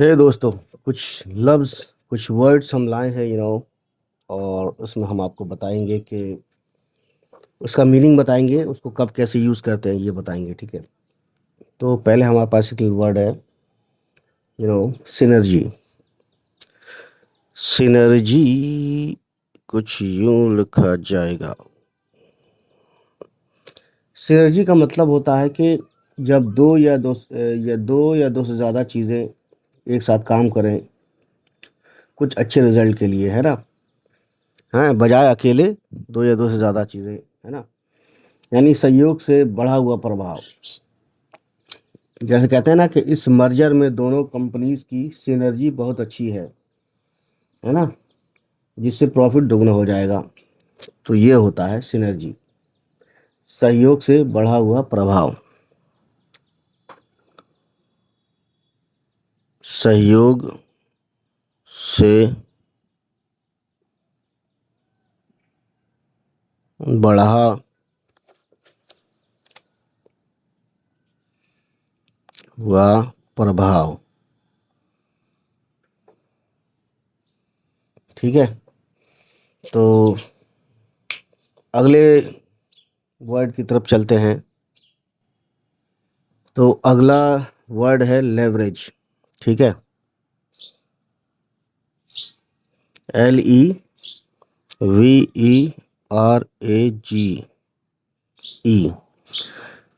हे दोस्तों, कुछ लफ्ज़ कुछ वर्ड्स हम लाए हैं और उसमें हम आपको बताएंगे कि उसका मीनिंग बताएंगे, उसको कब कैसे यूज़ करते हैं ये बताएंगे। ठीक है, तो पहले हमारे पास एक वर्ड है सिनर्जी। सिनर्जी कुछ यूं लिखा जाएगा। सिनर्जी का मतलब होता है कि जब दो या दो से ज़्यादा चीज़ें एक साथ काम करें कुछ अच्छे रिजल्ट के लिए, है ना। हाँ, बजाय अकेले दो या दो से ज़्यादा चीज़ें, है ना। यानी सहयोग से बढ़ा हुआ प्रभाव। जैसे कहते हैं ना कि इस मर्जर में दोनों कंपनीज की सिनर्जी बहुत अच्छी है ना, जिससे प्रॉफिट दोगुना हो जाएगा। तो ये होता है सिनर्जी, सहयोग से बढ़ा हुआ प्रभाव। सहयोग से बढ़ा हुआ प्रभाव। ठीक है, तो अगले वर्ड की तरफ चलते हैं। तो अगला वर्ड है लेवरेज। ठीक है, LEVERAGE।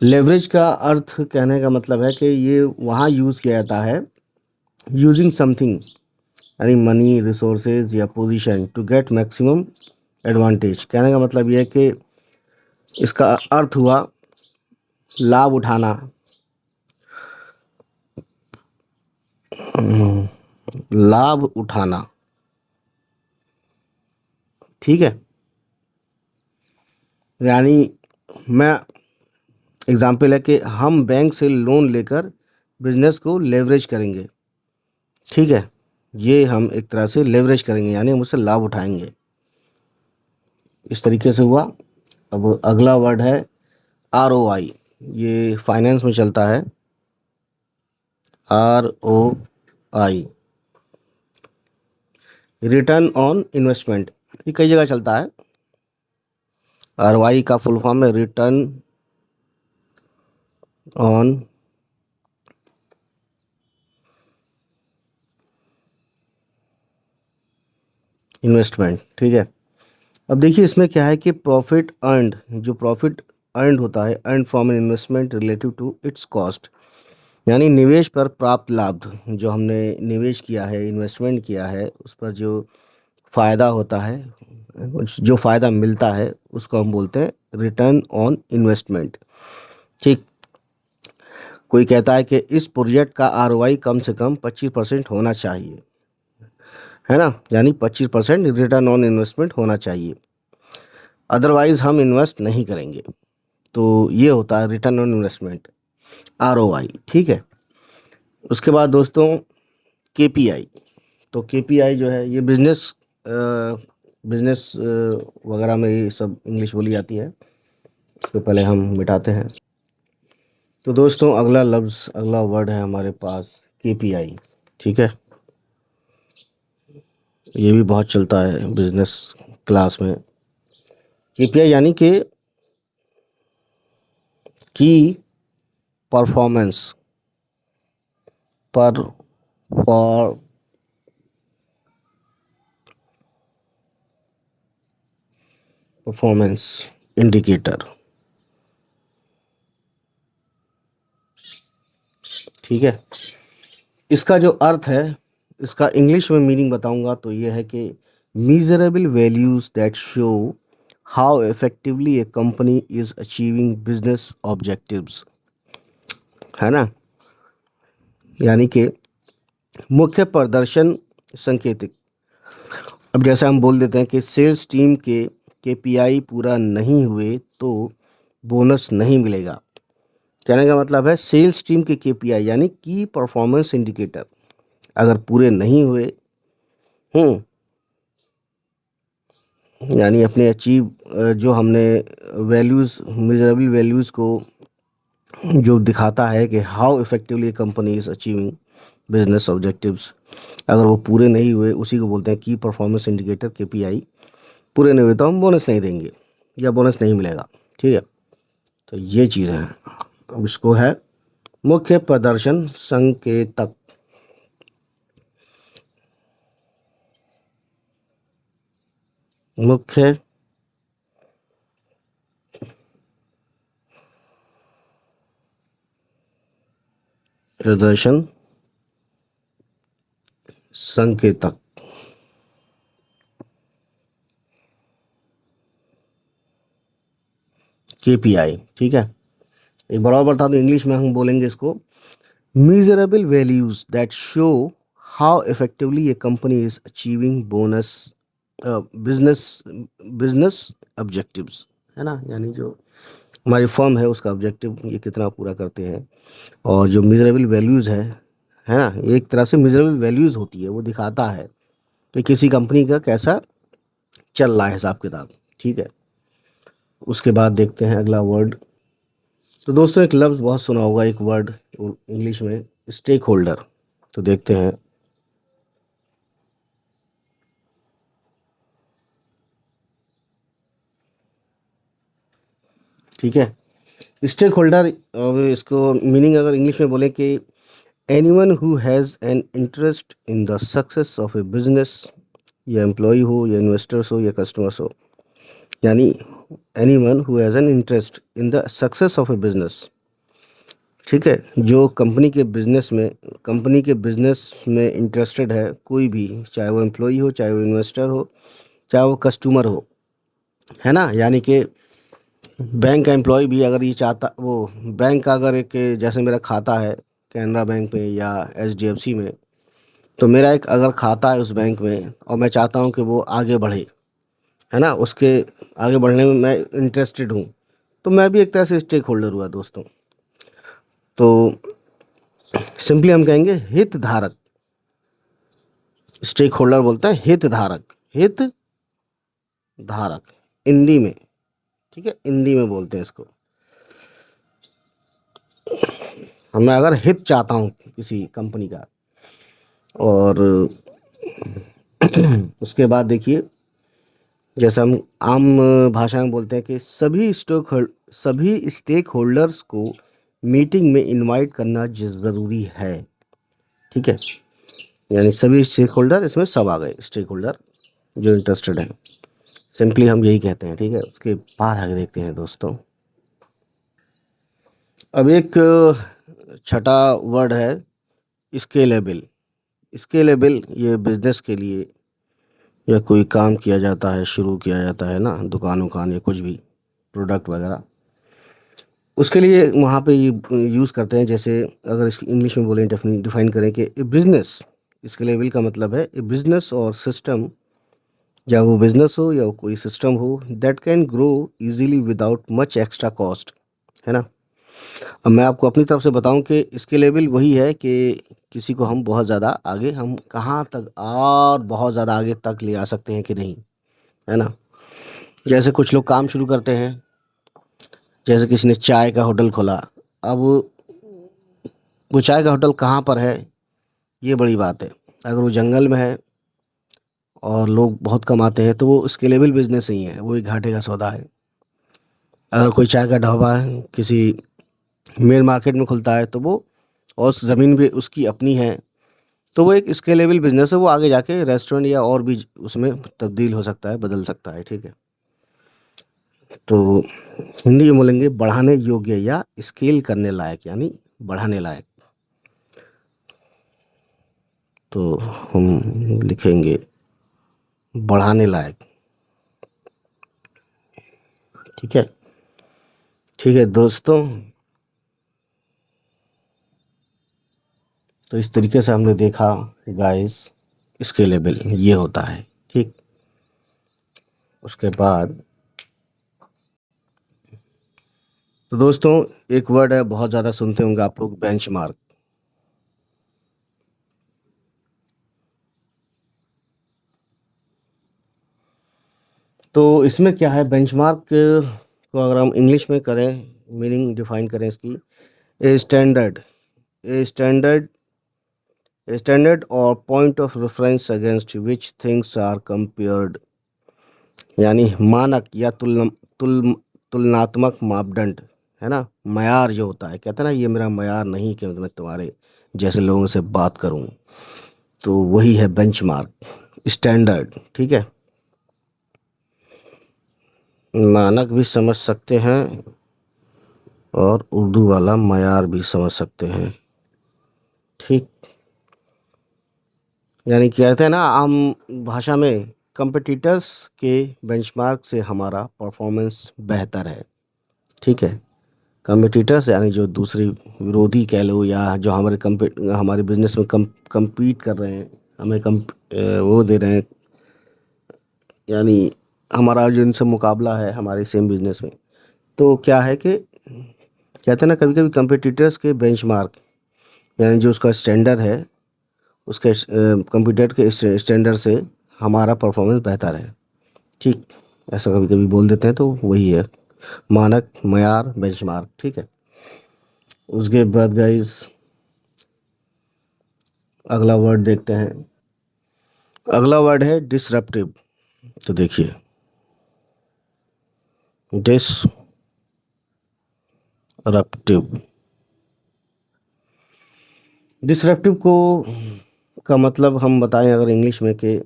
लेवरेज का अर्थ कहने का मतलब है कि ये वहाँ यूज़ किया जाता है यूजिंग समथिंग, यानी मनी, रिसोर्सेज या position to get maximum advantage. कहने का मतलब ये है कि इसका अर्थ हुआ लाभ उठाना, लाभ उठाना। ठीक है, यानी मैं एग्जाम्पल है कि हम बैंक से लोन लेकर बिजनेस को लेवरेज करेंगे। ठीक है, ये हम एक तरह से लेवरेज करेंगे, यानी हम उससे लाभ उठाएंगे। इस तरीके से हुआ। अब अगला वर्ड है ROI। ये फाइनेंस में चलता है। ROI, return on investment. ये कई जगह चलता है। ROI का फुल फॉर्म है रिटर्न ऑन इन्वेस्टमेंट। ठीक है, अब देखिए इसमें क्या है कि प्रॉफिट अर्नड, जो प्रॉफिट अर्नड होता है, earn from an investment relative to its cost, यानी निवेश पर प्राप्त लाभ। जो हमने निवेश किया है, इन्वेस्टमेंट किया है, उस पर जो फ़ायदा होता है, जो फ़ायदा मिलता है, उसको हम बोलते हैं रिटर्न ऑन इन्वेस्टमेंट। ठीक, कोई कहता है कि इस प्रोजेक्ट का ROI कम से कम 25% होना चाहिए, है ना, यानी 25% रिटर्न ऑन इन्वेस्टमेंट होना चाहिए, अदरवाइज हम इन्वेस्ट नहीं करेंगे। तो ये होता है रिटर्न ऑन इन्वेस्टमेंट, ROI। ठीक है, उसके बाद दोस्तों KPI। तो KPI जो है ये बिजनेस बिजनेस वगैरह में ये सब इंग्लिश बोली जाती है, इसको पहले हम मिटाते हैं। तो दोस्तों अगला वर्ड है हमारे पास KPI। ठीक है, ये भी बहुत चलता है बिजनेस क्लास में। KPI यानी कि की परफॉर्मेंस पर फॉर परफॉर्मेंस इंडिकेटर। ठीक है, इसका जो अर्थ है, इसका इंग्लिश में मीनिंग बताऊंगा तो ये है कि measurable values that show how effectively A company is achieving business objectives, है ना। यानी कि मुख्य प्रदर्शन संकेतिक। अब जैसे हम बोल देते हैं कि सेल्स टीम के KPI पूरा नहीं हुए तो बोनस नहीं मिलेगा। कहने का मतलब है सेल्स टीम के KPI यानी की परफॉर्मेंस इंडिकेटर अगर पूरे नहीं हुए, यानी अपने अचीव जो हमने वैल्यूज़, मेजरेबल वैल्यूज़ को जो दिखाता है कि how effectively company is achieving business objectives, अगर वो पूरे नहीं हुए उसी को बोलते हैं की परफॉर्मेंस इंडिकेटर, केपीआई। पूरे नहीं हुए तो हम बोनस नहीं देंगे या बोनस नहीं मिलेगा। ठीक है, तो ये चीज़ें हैं। अब इसको है मुख्य प्रदर्शन संकेतक। मुख्य प्रदर्शन संकेतक, केपीआई। ठीक है, एक बार और बता दूं, इंग्लिश में हम बोलेंगे इसको measurable values that show how effectively a company is achieving bonus business business objectives, है ना। यानी जो हमारी फर्म है उसका ऑब्जेक्टिव ये कितना पूरा करते हैं। और जो मिजरेबल वैल्यूज़ है ना, एक तरह से मिजरेबल वैल्यूज़ होती है, वो दिखाता है कि किसी कंपनी का कैसा चल रहा है हिसाब किताब। ठीक है, उसके बाद देखते हैं अगला वर्ड। तो दोस्तों एक लफ्ज़ बहुत सुना होगा, एक वर्ड इंग्लिश में, स्टेक होल्डर। तो देखते हैं। ठीक है, स्टेक होल्डर, अब इसको मीनिंग अगर इंग्लिश में बोले कि anyone who has an interest in the success of A business, या एम्प्लॉय हो या इन्वेस्टर्स हो या कस्टमर्स हो। यानी anyone who has an interest in the success of A business. ठीक है, जो कंपनी के बिजनेस में इंटरेस्टेड है, कोई भी, चाहे वो एम्प्लॉय हो, चाहे वो इन्वेस्टर हो, चाहे वो कस्टमर हो, है ना। यानी कि बैंक का एम्प्लॉय भी अगर ये चाहता, वो बैंक का अगर एक, जैसे मेरा खाता है कैनरा बैंक में या एचडीएफसी में, तो मेरा एक अगर खाता है उस बैंक में और मैं चाहता हूँ कि वो आगे बढ़े, है ना, उसके आगे बढ़ने में मैं इंटरेस्टेड हूँ, तो मैं भी एक तरह से स्टेक होल्डर हुआ दोस्तों। तो सिंपली हम कहेंगे हित धारक। स्टेक होल्डर बोलता है हित धारक, हित धारक हिंदी में। ठीक है, हिंदी में बोलते हैं इसको। मैं अगर हित चाहता हूँ किसी कंपनी का, और उसके बाद देखिए, जैसे हम आम भाषा में बोलते हैं कि सभी स्टेक होल्डर्स को मीटिंग में इनवाइट करना ज़रूरी है। ठीक है, यानी सभी स्टेक होल्डर, इसमें सब आ गए स्टेक होल्डर जो इंटरेस्टेड हैं। सिंपली हम यही कहते हैं। ठीक है, उसके बाद आगे देखते हैं दोस्तों। अब एक छठा वर्ड है स्केलेबल। स्केलेबल ये बिजनेस के लिए, या कोई काम किया जाता है, शुरू किया जाता है ना, दुकान उकान या कुछ भी प्रोडक्ट वगैरह, उसके लिए वहाँ पे ये यूज़ करते हैं। जैसे अगर इसकी इंग्लिश में बोलें, डिफाइन करें कि ए बिजनेस, इसके लेवल का मतलब है ए बिजनेस और सिस्टम, या वो बिजनेस हो या वो कोई सिस्टम हो, that can grow easily without much extra cost, है ना। अब मैं आपको अपनी तरफ से बताऊं कि इसके लेवल वही है कि किसी को हम बहुत ज़्यादा आगे, हम कहाँ तक और बहुत ज़्यादा आगे तक ले आ सकते हैं कि नहीं, है ना। जैसे कुछ लोग काम शुरू करते हैं, जैसे किसी ने चाय का होटल खोला। अब वो चाय का होटल कहाँ पर है, ये बड़ी बात है। अगर वो जंगल में है और लोग बहुत कमाते हैं तो वो स्केलेबल बिजनेस ही है, वो एक घाटे का सौदा है। अगर कोई चाय का ढाबा किसी मेन मार्केट में खुलता है तो वो, और उस ज़मीन भी उसकी अपनी है, तो वो एक स्केलेबल बिजनेस है, वो आगे जाके रेस्टोरेंट या और भी उसमें तब्दील हो सकता है, बदल सकता है। ठीक है, तो हिंदी में बोलेंगे बढ़ाने योग्य या स्केल करने लायक, यानी बढ़ाने लायक। तो हम लिखेंगे बढ़ाने लायक। ठीक है, ठीक है दोस्तों, तो इस तरीके से हमने देखा गाइस, स्केलेबल ये होता है। ठीक, उसके बाद तो दोस्तों एक वर्ड है बहुत ज़्यादा सुनते होंगे आप लोग, बेंचमार्क। तो इसमें क्या है, बेंचमार्क को अगर हम इंग्लिश में करें, मीनिंग डिफाइन करें इसकी, a standard, a standard standard or point of reference against which things are compared, यानी मानक या तुलनात्मक मापदंड, है ना। मयार जो होता है, कहते हैं ना, ये मेरा मयार नहीं कि मैं तुम्हारे जैसे लोगों से बात करूं, तो वही है बेंचमार्क, स्टैंडर्ड। ठीक है, मानक भी समझ सकते हैं और उर्दू वाला मयार भी समझ सकते हैं। ठीक, यानी कहते हैं ना आम भाषा में, कंपटीटर्स के बेंचमार्क से हमारा परफॉर्मेंस बेहतर है। ठीक है, कंपटीटर्स यानी जो दूसरे विरोधी कह लो, या जो हमारे बिजनेस में compete कर रहे हैं, हमें वो दे रहे हैं, यानी हमारा जो इनसे मुकाबला है हमारे सेम बिजनेस में। तो क्या है कि कहते हैं ना, कभी कभी कंपटीटर्स के बेंचमार्क, यानी जो उसका स्टैंडर्ड है, उसके कंप्यूटर के स्टैंडर्ड से हमारा परफॉर्मेंस बेहतर है। ठीक, ऐसा कभी कभी बोल देते हैं, तो वही है मानक, मयार, बेंचमार्क। ठीक है, उसके बाद गाइस अगला वर्ड देखते हैं। अगला वर्ड है डिसरप्टिव। तो देखिए, डिसरप्टिव, डिसरप्टिव को का मतलब हम बताएं अगर इंग्लिश में, कि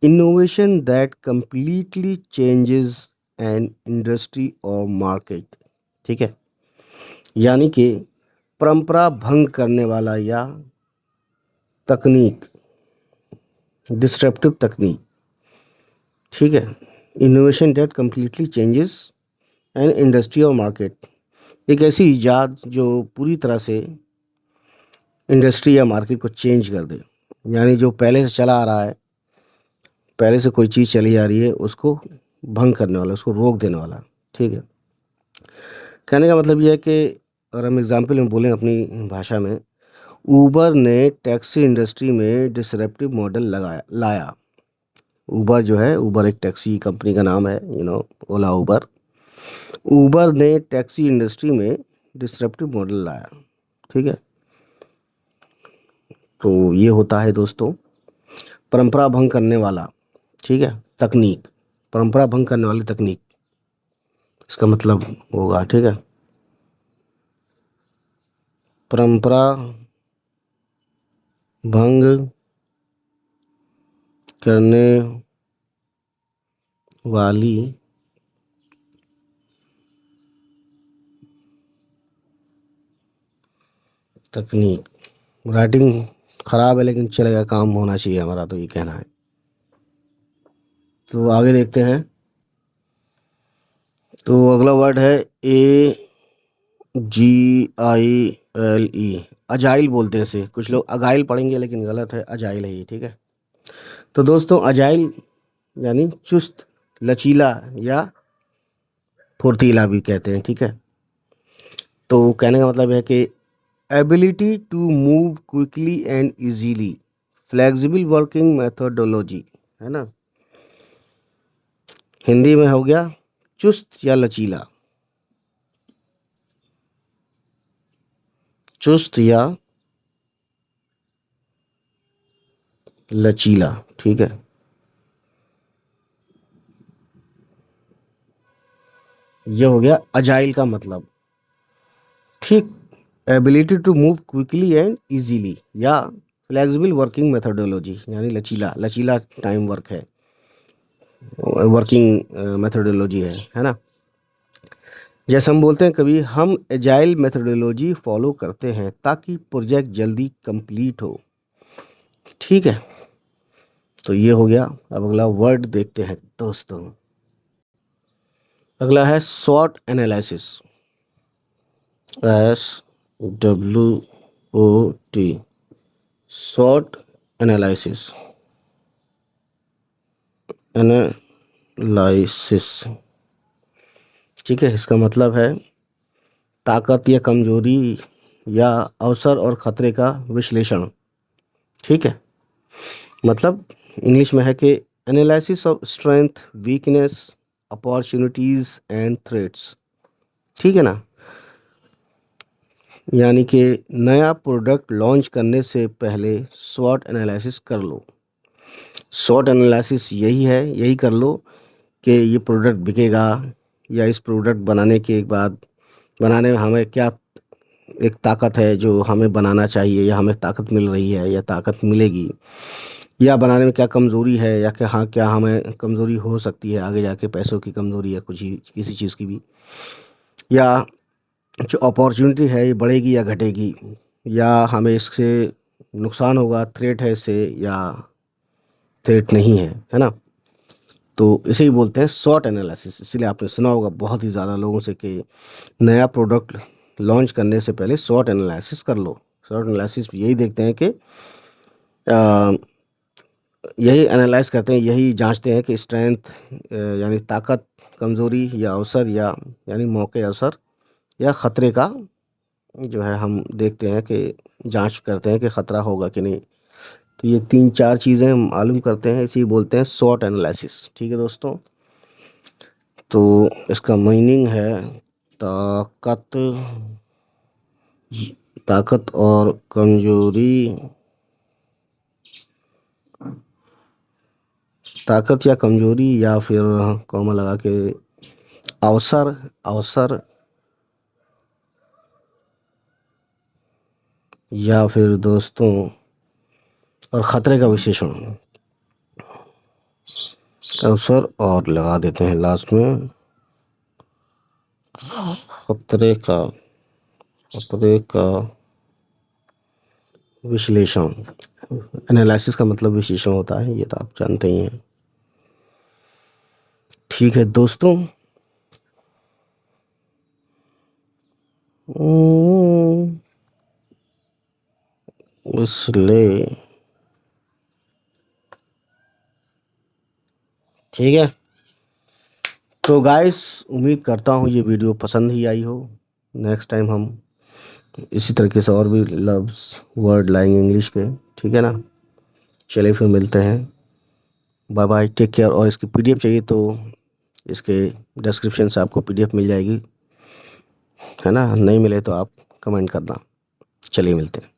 innovation that completely changes an industry और मार्केट। ठीक है, यानी कि परंपरा भंग करने वाला या तकनीक, डिसरप्टिव तकनीक। ठीक है, innovation that completely changes an industry और मार्केट, एक ऐसी इजाद जो पूरी तरह से इंडस्ट्री या मार्केट को चेंज कर दे, यानी जो पहले से चला आ रहा है, पहले से कोई चीज़ चली आ रही है, उसको भंग करने वाला, उसको रोक देने वाला। ठीक है, कहने का मतलब यह है कि अगर हम एग्जाम्पल में बोलें अपनी भाषा में, ऊबर ने टैक्सी इंडस्ट्री में डिसरप्टिव मॉडल लाया। ऊबर जो है, ऊबर एक टैक्सी कंपनी का नाम है, ओला ऊबर। ऊबर ने टैक्सी इंडस्ट्री में डिसरप्टिव मॉडल लाया। ठीक है, तो ये होता है दोस्तों परंपरा भंग करने वाला, ठीक है, तकनीक, परंपरा भंग करने वाली तकनीक, इसका मतलब होगा। ठीक है, परंपरा भंग करने वाली तकनीक। राइटिंग खराब है लेकिन चलेगा, काम होना चाहिए हमारा, तो ये कहना है। तो आगे देखते हैं। तो अगला वर्ड है AGILE, अजाइल बोलते हैं इसे, कुछ लोग अगाइल पढ़ेंगे लेकिन गलत है, अजाइल है ये। ठीक है, तो दोस्तों अजाइल यानी चुस्त, लचीला या फुर्तीला भी कहते हैं। ठीक है, तो कहने का मतलब है कि ability to move quickly and easily, flexible working methodology, है ना। हिंदी में हो गया चुस्त या लचीला, चुस्त या लचीला। ठीक है, ये हो गया अजाइल का मतलब। ठीक, ability to move quickly and easily, या फ्लेक्सिबल वर्किंग मेथोडोलॉजी, यानी लचीला, लचीला टाइम वर्क है, वर्किंग मेथोडोलॉजी है ना। जैसे हम बोलते हैं कभी, हम एजाइल मेथोडोलॉजी फॉलो करते हैं ताकि प्रोजेक्ट जल्दी कंप्लीट हो। ठीक है, तो ये हो गया। अब अगला वर्ड देखते हैं दोस्तों। अगला है short analysis, SWOT, short analysis, analysis. ठीक है, इसका मतलब है ताकत या कमजोरी या अवसर और खतरे का विश्लेषण। ठीक है, मतलब इंग्लिश में है कि analysis of strength, weakness, opportunities and threats. ठीक है ना, यानी कि नया प्रोडक्ट लॉन्च करने से पहले स्वॉट एनालिसिस कर लो। स्वॉट एनालिसिस यही है, यही कर लो कि ये प्रोडक्ट बिकेगा, या इस प्रोडक्ट बनाने के बाद बनाने में हमें क्या एक ताकत है जो हमें बनाना चाहिए, या हमें ताकत मिल रही है या ताकत मिलेगी, या बनाने में क्या कमज़ोरी है, या कि हाँ क्या हमें कमज़ोरी हो सकती है आगे जाके, पैसों की कमज़ोरी या कुछ ही किसी चीज़ की भी, या जो अपॉर्चुनिटी है ये बढ़ेगी या घटेगी, या हमें इससे नुकसान होगा, थ्रेट है इससे या थ्रेट नहीं है, है ना। तो इसे ही बोलते हैं शॉर्ट एनालिसिस। इसलिए आपने सुना होगा बहुत ही ज़्यादा लोगों से कि नया प्रोडक्ट लॉन्च करने से पहले शॉर्ट एनालिसिस कर लो। शॉर्ट एनालिसिस यही देखते हैं कि यही एनालाइज करते हैं, यही जांचते हैं कि स्ट्रेंथ यानी ताकत, कमज़ोरी या अवसर, या यानी मौके, अवसर या ख़तरे का जो है हम देखते हैं कि जांच करते हैं कि ख़तरा होगा कि नहीं। तो ये 3-4 चीज़ें हम मालूम करते हैं, इसी बोलते हैं शॉर्ट एनालिसिस। ठीक है दोस्तों, तो इसका मीनिंग है ताकत, ताकत और कमजोरी, ताकत या कमजोरी, या फिर कॉमा लगा के अवसर, अवसर, या फिर दोस्तों और ख़तरे का विशेषण। अवसर और लगा देते हैं लास्ट में खतरे का, खतरे का विश्लेषण। एनालिसिस का मतलब विश्लेषण होता है, ये तो आप जानते ही हैं। ठीक है दोस्तों, इसलिए ठीक है। तो गाइस, उम्मीद करता हूँ ये वीडियो पसंद ही आई हो। नेक्स्ट टाइम हम इसी तरीके से और भी लफ्ज़, वर्ड लाएंगे इंग्लिश के, ठीक है ना। चलिए फिर मिलते हैं, बाय बाय, टेक केयर। और इसकी पीडीएफ चाहिए तो इसके डिस्क्रिप्शन से आपको पीडीएफ मिल जाएगी, है ना। नहीं मिले तो आप कमेंट करना। चलिए मिलते हैं।